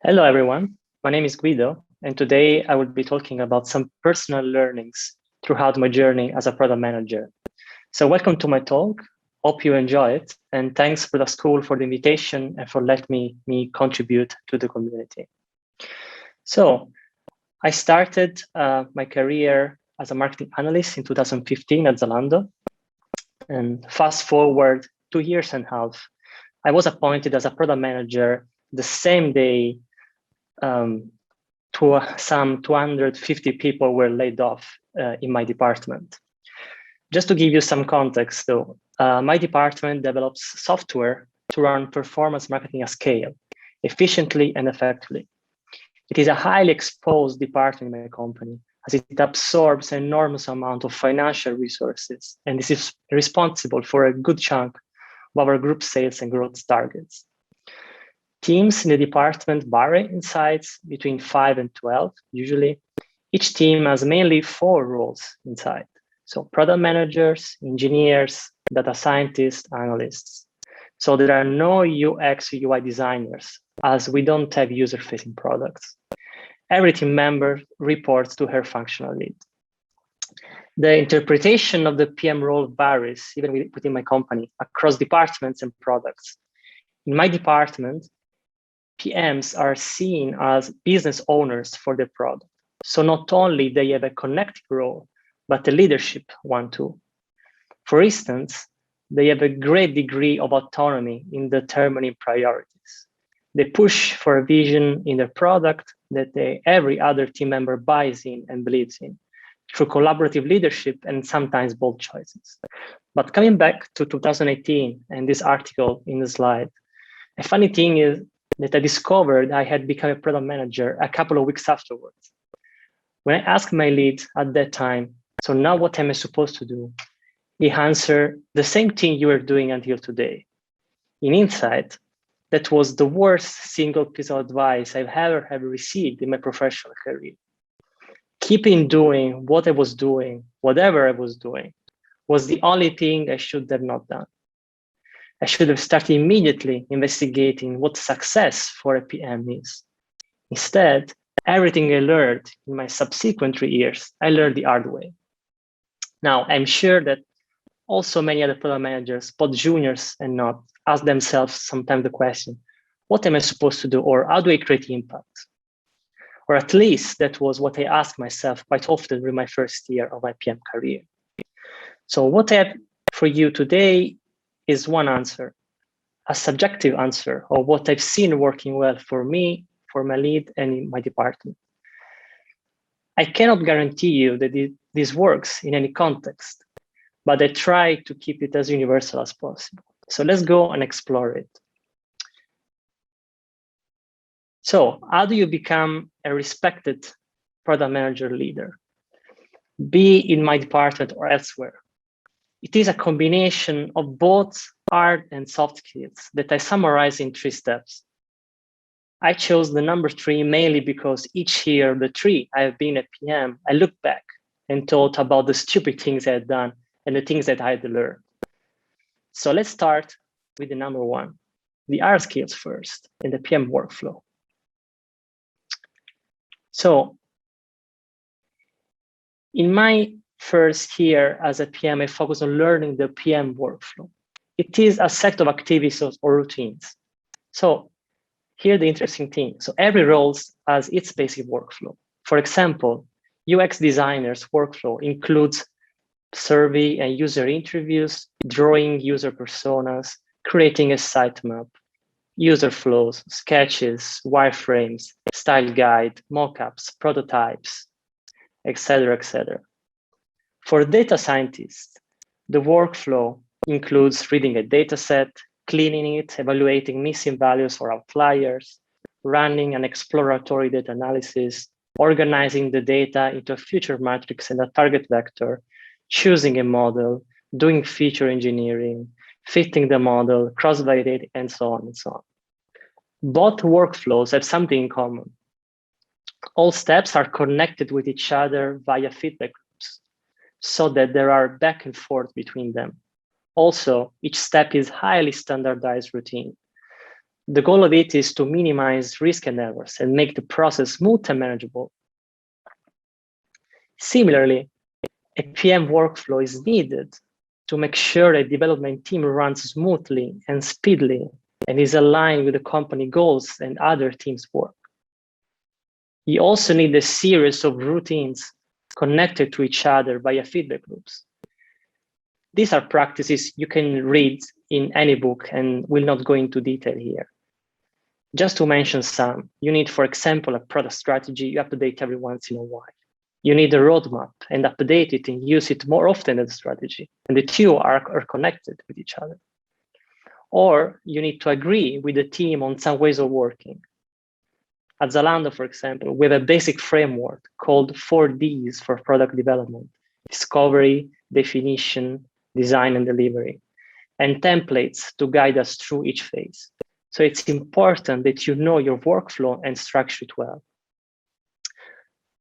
Hello, everyone. My name is Guido, and today I will be talking about some personal learnings throughout my journey as a product manager. So welcome to my talk. Hope you enjoy it. And thanks for the school for the invitation and for letting me contribute to the community. So I started my career as a marketing analyst in 2015 at Zalando. And fast forward 2 years and a half, I was appointed as a product manager the same day some 250 people were laid off in my department. Just to give you some context, though, my department develops software to run performance marketing at scale, efficiently and effectively. It is a highly exposed department in my company, as it absorbs an enormous amount of financial resources, and this is responsible for a good chunk of our group sales and growth targets. Teams in the department vary in size between 5 and 12, usually. Each team has mainly 4 roles inside. So product managers, engineers, data scientists, analysts. So there are no UX, UI designers, as we don't have user-facing products. Every team member reports to her functional lead. The interpretation of the PM role varies, even within my company, across departments and products. In my department, PMs are seen as business owners for their product. So not only they have a connecting role, but a leadership one too. For instance, they have a great degree of autonomy in determining priorities. They push for a vision in their product that every other team member buys in and believes in through collaborative leadership and sometimes bold choices. But coming back to 2018 and this article in the slide, a funny thing is that I discovered I had become a product manager a couple of weeks afterwards. When I asked my lead at that time, so now what am I supposed to do? He answered, the same thing you were doing until today. In hindsight, that was the worst single piece of advice I've ever received in my professional career. Keeping doing what I was doing, whatever I was doing, was the only thing I should have not done. I should have started immediately investigating what success for a PM is. Instead, everything I learned in my subsequent 3 years, I learned the hard way. Now, I'm sure that also many other product managers, both juniors and not, ask themselves sometimes the question, what am I supposed to do, or how do I create impact? Or at least that was what I asked myself quite often during my first year of my PM career. So what I have for you today is one answer, a subjective answer of what I've seen working well for me, for my lead, and in my department. I cannot guarantee you that this works in any context, but I try to keep it as universal as possible. So let's go and explore it. So how do you become a respected product manager leader? Be in my department or elsewhere. It is a combination of both hard and soft skills that I summarize in 3 steps. I chose the number 3 mainly because each year, the 3 I have been a PM, I look back and thought about the stupid things I had done and the things that I had learned. So let's start with the number 1, the hard skills first, and the PM workflow. So in my first year as a PM, I focus on learning the PM workflow. It is a set of activities or routines. So here the interesting thing. So every role has its basic workflow. For example, UX designers workflow includes survey and user interviews, drawing user personas, creating a sitemap, user flows, sketches, wireframes, style guide, mockups, prototypes, etc., etc. For data scientists, the workflow includes reading a data set, cleaning it, evaluating missing values or outliers, running an exploratory data analysis, organizing the data into a feature matrix and a target vector, choosing a model, doing feature engineering, fitting the model, cross-validating, and so on and so on. Both workflows have something in common. All steps are connected with each other via feedback loops, so that there are back and forth between them. Also, each step is highly standardized routine. The goal of it is to minimize risk and errors and make the process smooth and manageable. Similarly, a PM workflow is needed to make sure a development team runs smoothly and speedily and is aligned with the company goals and other teams' work. You also need a series of routines connected to each other via feedback loops. These are practices you can read in any book and will not go into detail here. Just to mention some, you need, for example, a product strategy you update every once in a while. You need a roadmap and update it and use it more often than the strategy. And the two are connected with each other. Or you need to agree with the team on some ways of working. At Zalando, for example, we have a basic framework called 4Ds for product development: discovery, definition, design, and delivery, and templates to guide us through each phase. So it's important that you know your workflow and structure it well.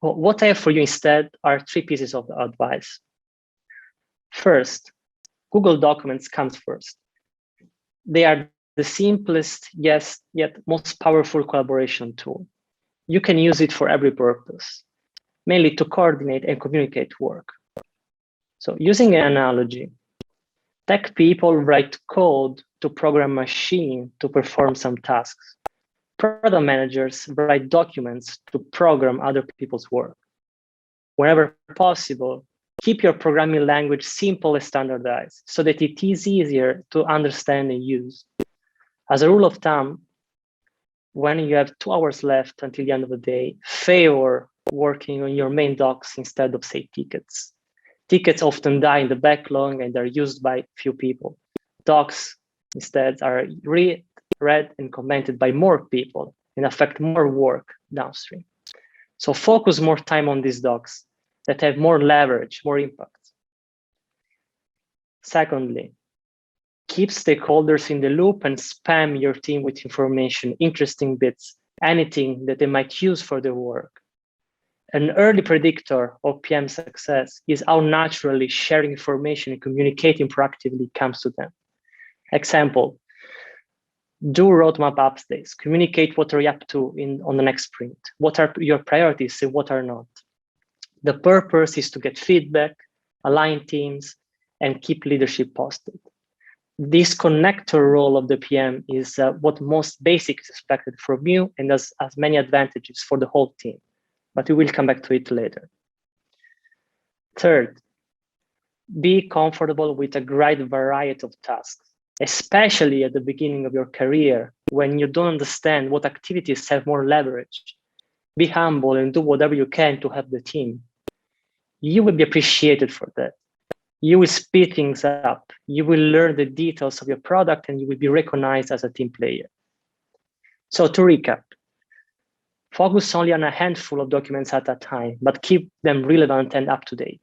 What I have for you instead are 3 pieces of advice. First, Google Documents comes first. They are the simplest, yes, yet most powerful collaboration tool. You can use it for every purpose, mainly to coordinate and communicate work. So using an analogy, tech people write code to program a machine to perform some tasks. Product managers write documents to program other people's work. Whenever possible, keep your programming language simple and standardized so that it is easier to understand and use. As a rule of thumb, when you have 2 hours left until the end of the day, favor working on your main docs instead of, say, tickets. Tickets often die in the backlog and are used by few people. Docs instead are read and commented by more people and affect more work downstream. So focus more time on these docs that have more leverage, more impact. Secondly, keep stakeholders in the loop and spam your team with information, interesting bits, anything that they might use for their work. An early predictor of PM success is how naturally sharing information and communicating proactively comes to them. Example, do roadmap updates, communicate what are you up to on the next sprint, what are your priorities and what are not. The purpose is to get feedback, align teams, and keep leadership posted. This connector role of the PM is what most basic is expected from you and has many advantages for the whole team, but we will come back to it later. Third, be comfortable with a great variety of tasks, especially at the beginning of your career when you don't understand what activities have more leverage. Be humble and do whatever you can to help the team. You will be appreciated for that. You will speed things up. You will learn the details of your product and you will be recognized as a team player. So to recap, focus only on a handful of documents at a time, but keep them relevant and up to date.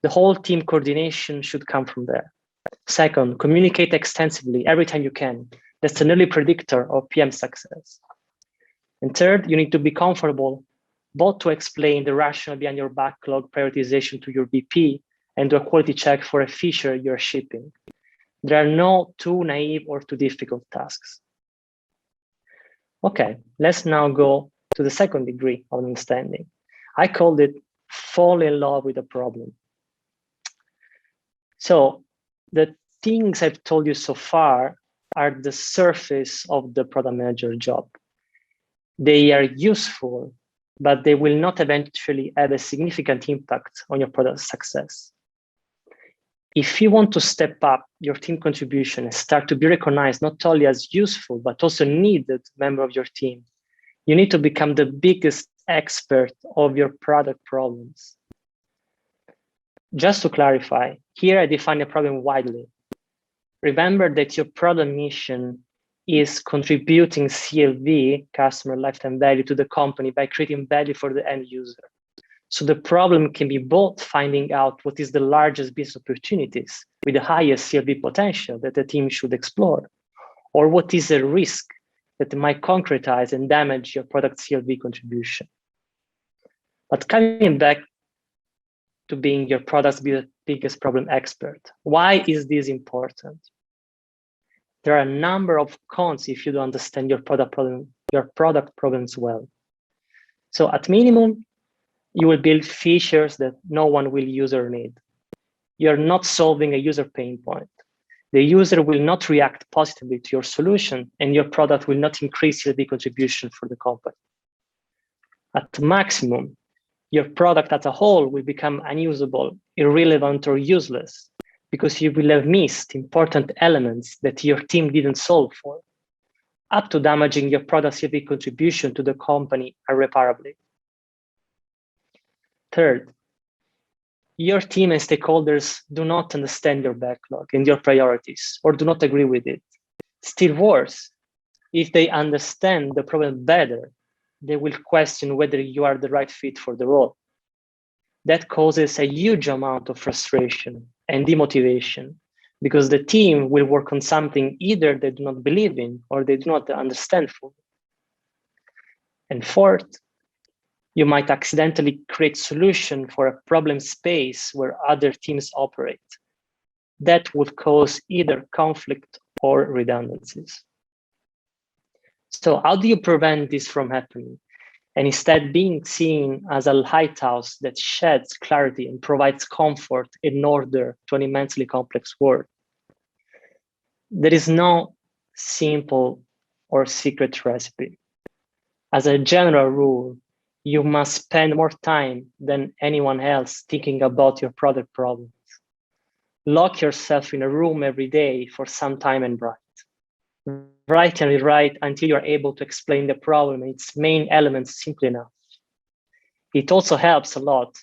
The whole team coordination should come from there. Second, communicate extensively every time you can. That's an early predictor of PM success. And third, you need to be comfortable both to explain the rationale behind your backlog prioritization to your VP and do a quality check for a feature you're shipping. There are no too naive or too difficult tasks. Okay, let's now go to the second degree of understanding. I called it fall in love with a problem. So the things I've told you so far are the surface of the product manager job. They are useful, but they will not eventually have a significant impact on your product success. If you want to step up your team contribution and start to be recognized not only as useful, but also needed member of your team, you need to become the biggest expert of your product problems. Just to clarify, here I define a problem widely. Remember that your product mission is contributing CLV, customer lifetime value, to the company by creating value for the end user. So the problem can be both finding out what is the largest business opportunities with the highest CLV potential that the team should explore, or what is a risk that might concretize and damage your product CLV contribution. But coming back to being your product's biggest problem expert, why is this important? There are a number of cons if you don't understand your product problems well. So at minimum, you will build features that no one will use or need. You're not solving a user pain point. The user will not react positively to your solution, and your product will not increase the contribution for the company. At maximum, your product as a whole will become unusable, irrelevant, or useless because you will have missed important elements that your team didn't solve for, up to damaging your product's civic contribution to the company irreparably. Third, your team and stakeholders do not understand your backlog and your priorities, or do not agree with it. Still worse, if they understand the problem better, they will question whether you are the right fit for the role. That causes a huge amount of frustration and demotivation because the team will work on something either they do not believe in or they do not understand fully. And fourth, you might accidentally create solution for a problem space where other teams operate. That would cause either conflict or redundancies. So how do you prevent this from happening? And instead being seen as a lighthouse that sheds clarity and provides comfort in order to an immensely complex world. There is no simple or secret recipe. As a general rule, you must spend more time than anyone else thinking about your product problems. Lock yourself in a room every day for some time and write. Write and rewrite until you're able to explain the problem and its main elements simply enough. It also helps a lot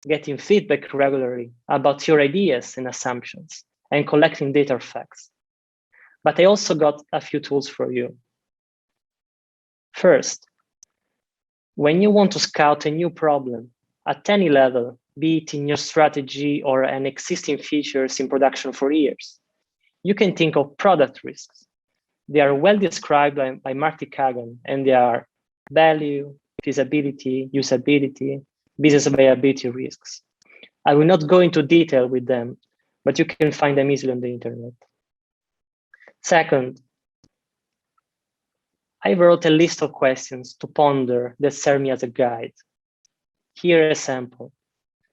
getting feedback regularly about your ideas and assumptions and collecting data or facts. But I also got a few tools for you. First, when you want to scout a new problem at any level, be it in your strategy or an existing features in production for years, you can think of product risks. They are well described by Marty Kagan, and they are value, feasibility, usability, business viability risks. I will not go into detail with them, but you can find them easily on the internet. Second, I wrote a list of questions to ponder that serve me as a guide. Here a sample.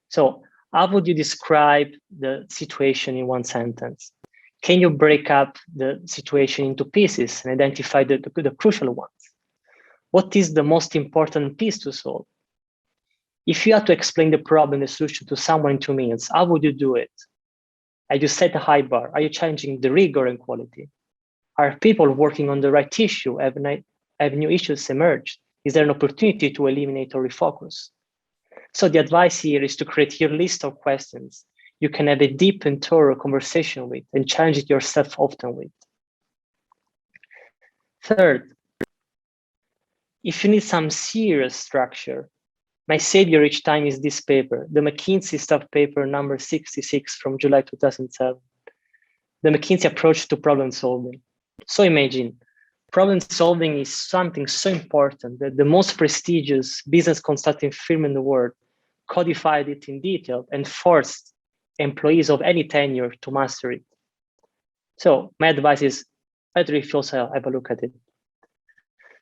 So how would you describe the situation in one sentence? Can you break up the situation into pieces and identify the crucial ones? What is the most important piece to solve? If you had to explain the problem and the solution to someone in 2 minutes, how would you do it? Are you set a high bar? Are you changing the rigor and quality? Are people working on the right issue? Have new issues emerged? Is there an opportunity to eliminate or refocus? So the advice here is to create your list of questions you can have a deep and thorough conversation with and challenge it yourself often with. Third, if you need some serious structure, my savior each time is this paper, the McKinsey staff paper number 66 from July 2007, the McKinsey approach to problem solving. So imagine, problem solving is something so important that the most prestigious business consulting firm in the world codified it in detail and forced employees of any tenure to master it. So my advice is better if you also have a look at it.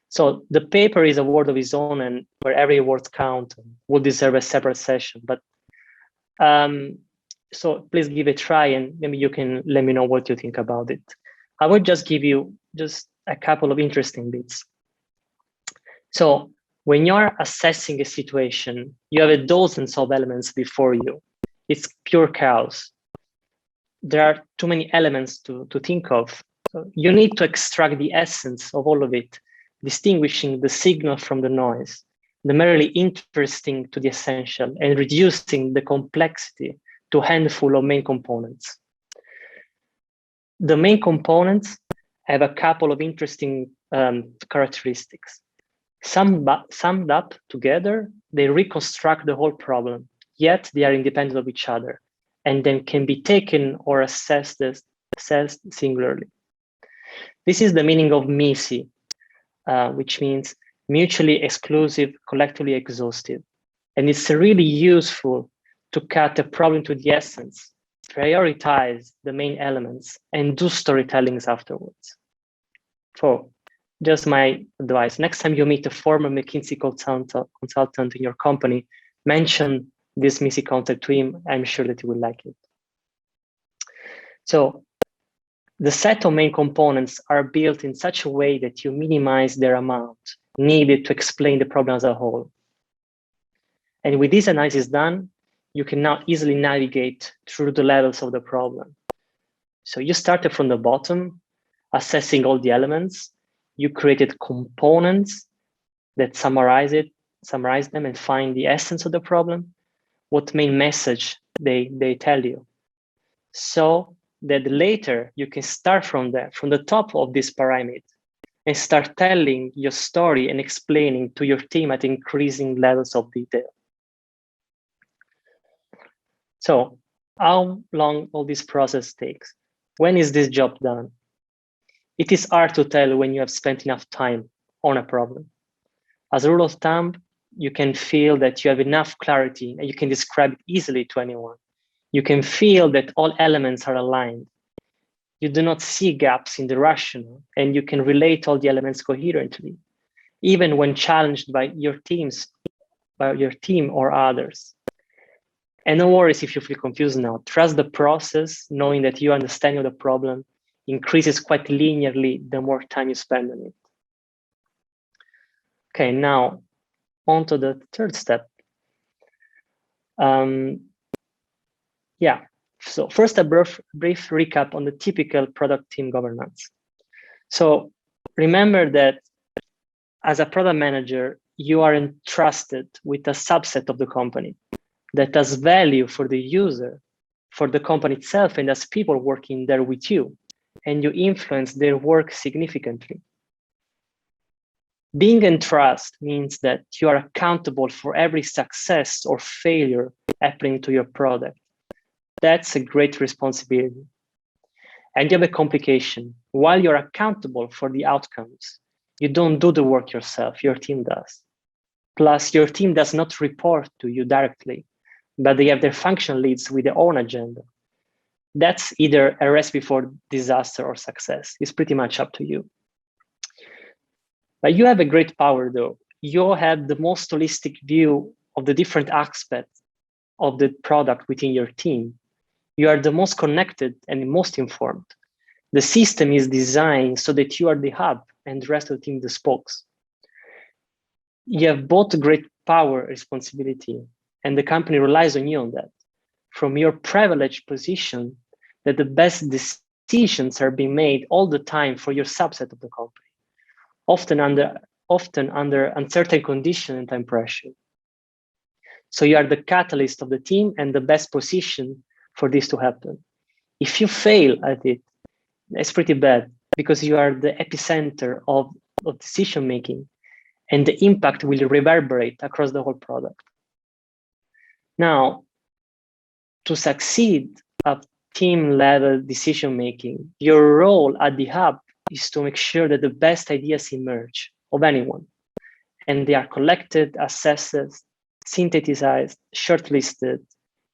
So the paper is a word of its own, and where every word counts would deserve a separate session. But so please give it a try, and maybe you can let me know what you think about it. I would just give you just a couple of interesting bits. So when you're assessing a situation, you have dozens of elements before you. It's pure chaos. There are too many elements to think of. So you need to extract the essence of all of it, distinguishing the signal from the noise, the merely interesting to the essential, and reducing the complexity to a handful of main components. The main components have a couple of interesting characteristics. Summed up together, they reconstruct the whole problem, yet they are independent of each other, and then can be taken or assessed singularly. This is the meaning of MISI, which means mutually exclusive, collectively exhaustive. And it's really useful to cut a problem to the essence, prioritize the main elements, and do storytellings afterwards. So just my advice, next time you meet a former McKinsey consultant in your company, mention this missing concept to him. I'm sure that he will like it. So the set of main components are built in such a way that you minimize their amount needed to explain the problem as a whole. And with this analysis done, you can now easily navigate through the levels of the problem. So you started from the bottom, assessing all the elements. You created components that summarize them and find the essence of the problem, what main message they tell you. So that later you can start from there, from the top of this pyramid, and start telling your story and explaining to your team at increasing levels of detail. So how long all this process takes? When is this job done? It is hard to tell when you have spent enough time on a problem. As a rule of thumb, you can feel that you have enough clarity and you can describe it easily to anyone. You can feel that all elements are aligned. You do not see gaps in the rationale, and you can relate all the elements coherently, even when challenged by your team or others. And no worries if you feel confused now. Trust the process, knowing that your understanding of the problem increases quite linearly the more time you spend on it. Okay, now on to the third step. So first, a brief recap on the typical product team governance. So remember that as a product manager, you are entrusted with a subset of the company that has value for the user, for the company itself, and as people working there with you, and you influence their work significantly. Being entrusted means that you are accountable for every success or failure happening to your product. That's a great responsibility. And you have a complication. While you're accountable for the outcomes, you don't do the work yourself, your team does. Plus, your team does not report to you directly, but they have their function leads with their own agenda. That's either a recipe for disaster or success. It's pretty much up to you. But you have a great power though. You have the most holistic view of the different aspects of the product within your team. You are the most connected and most informed. The system is designed so that you are the hub and the rest of the team the spokes. You have both great power and responsibility, and the company relies on you on that. From your privileged position, that the best decisions are being made all the time for your subset of the company, often under uncertain conditions and time pressure. So you are the catalyst of the team and the best position for this to happen. If you fail at it, it's pretty bad because you are the epicenter of decision making, and the impact will reverberate across the whole product. Now, to succeed at team level decision making, your role at the hub is to make sure that the best ideas emerge of anyone, and they are collected, assessed, synthesized, shortlisted,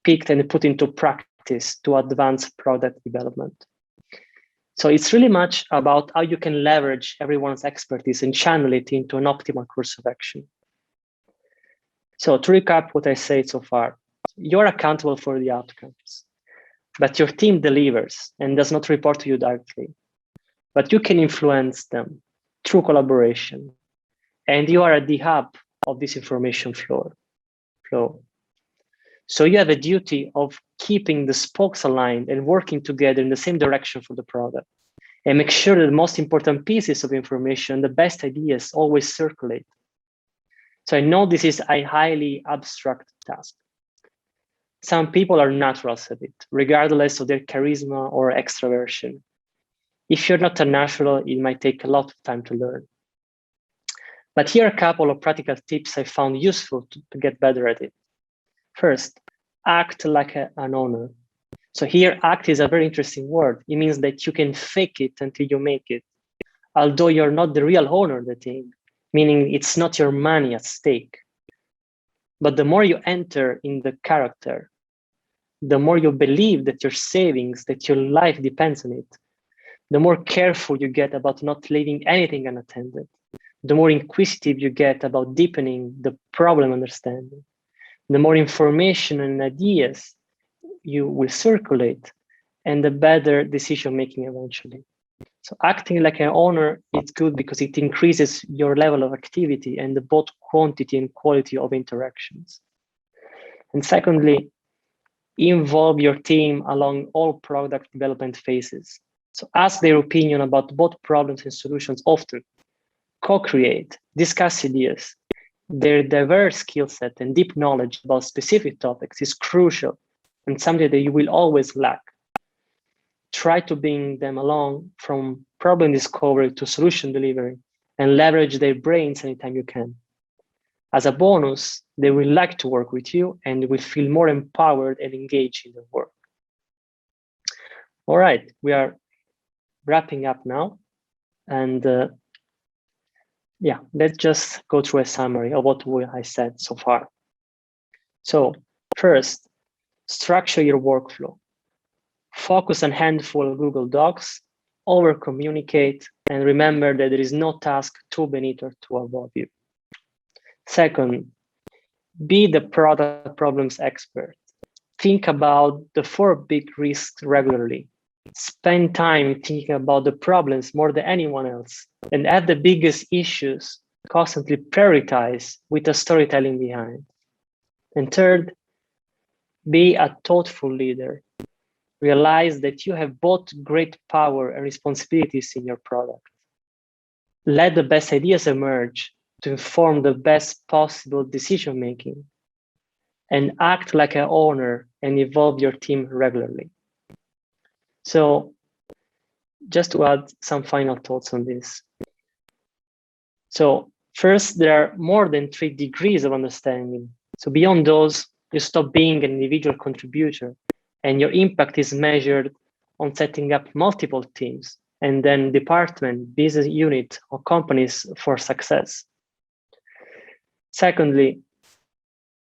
picked, and put into practice to advance product development. So it's really much about how you can leverage everyone's expertise and channel it into an optimal course of action. So to recap what I said so far, you're accountable for the outcomes, but your team delivers and does not report to you directly. But you can influence them through collaboration, and you are at the hub of this information flow. So you have a duty of keeping the spokes aligned and working together in the same direction for the product, and make sure that the most important pieces of information, the best ideas, always circulate. So I know this is a highly abstract task. Some people are naturals at it, regardless of their charisma or extraversion. If you're not a natural, it might take a lot of time to learn. But here are a couple of practical tips I found useful to get better at it. First, act like an owner. So here, act is a very interesting word. It means that you can fake it until you make it, although you're not the real owner of the thing, meaning it's not your money at stake. But the more you enter in the character, the more you believe that your savings, that your life depends on it, the more careful you get about not leaving anything unattended, the more inquisitive you get about deepening the problem understanding, the more information and ideas you will circulate, and the better decision making eventually. So acting like an owner is good because it increases your level of activity and both quantity and quality of interactions. And secondly, involve your team along all product development phases. So ask their opinion about both problems and solutions often. Co-create, discuss ideas. Their diverse skill set and deep knowledge about specific topics is crucial and something that you will always lack. Try to bring them along from problem discovery to solution delivery and leverage their brains anytime you can. As a bonus, they will like to work with you and will feel more empowered and engaged in their work. All right, we are wrapping up now. And yeah, let's just go through a summary of what I said so far. So first, structure your workflow. Focus on a handful of Google Docs, over-communicate, and remember that there is no task too beneath or too above you. Second, be the product problems expert. Think about the 4 big risks regularly. Spend time thinking about the problems more than anyone else, and at the biggest issues, constantly prioritize with a storytelling behind. And third, be a thoughtful leader. Realize that you have both great power and responsibilities in your product. Let the best ideas emerge to inform the best possible decision-making, and act like an owner and involve your team regularly. So just to add some final thoughts on this. So first, there are more than 3 degrees of understanding. So beyond those, you stop being an individual contributor and your impact is measured on setting up multiple teams and then department, business unit, or companies for success. Secondly,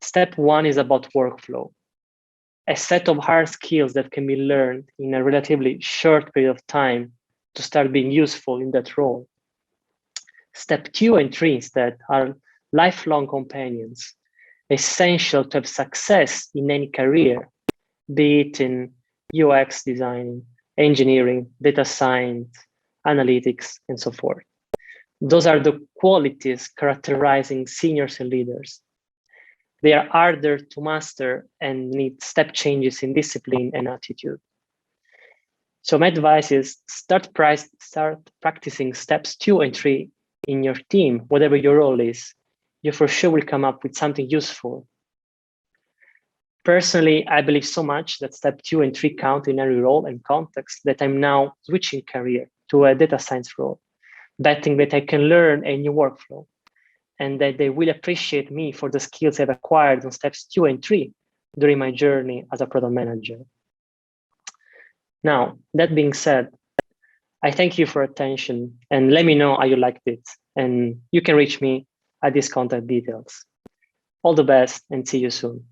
step 1 is about workflow, a set of hard skills that can be learned in a relatively short period of time to start being useful in that role. Step 2 and 3 instead are lifelong companions, essential to have success in any career, be it in UX design, engineering, data science, analytics, and so forth. Those are the qualities characterizing seniors and leaders. They are harder to master and need step changes in discipline and attitude. So my advice is start practicing steps 2 and 3 in your team, whatever your role is. You for sure will come up with something useful. Personally, I believe so much that step 2 and 3 count in every role and context that I'm now switching career to a data science role, betting that I can learn a new workflow and that they will appreciate me for the skills I've acquired on steps 2 and 3 during my journey as a product manager. Now, that being said, I thank you for attention and let me know how you liked it. And you can reach me at these contact details. All the best and see you soon.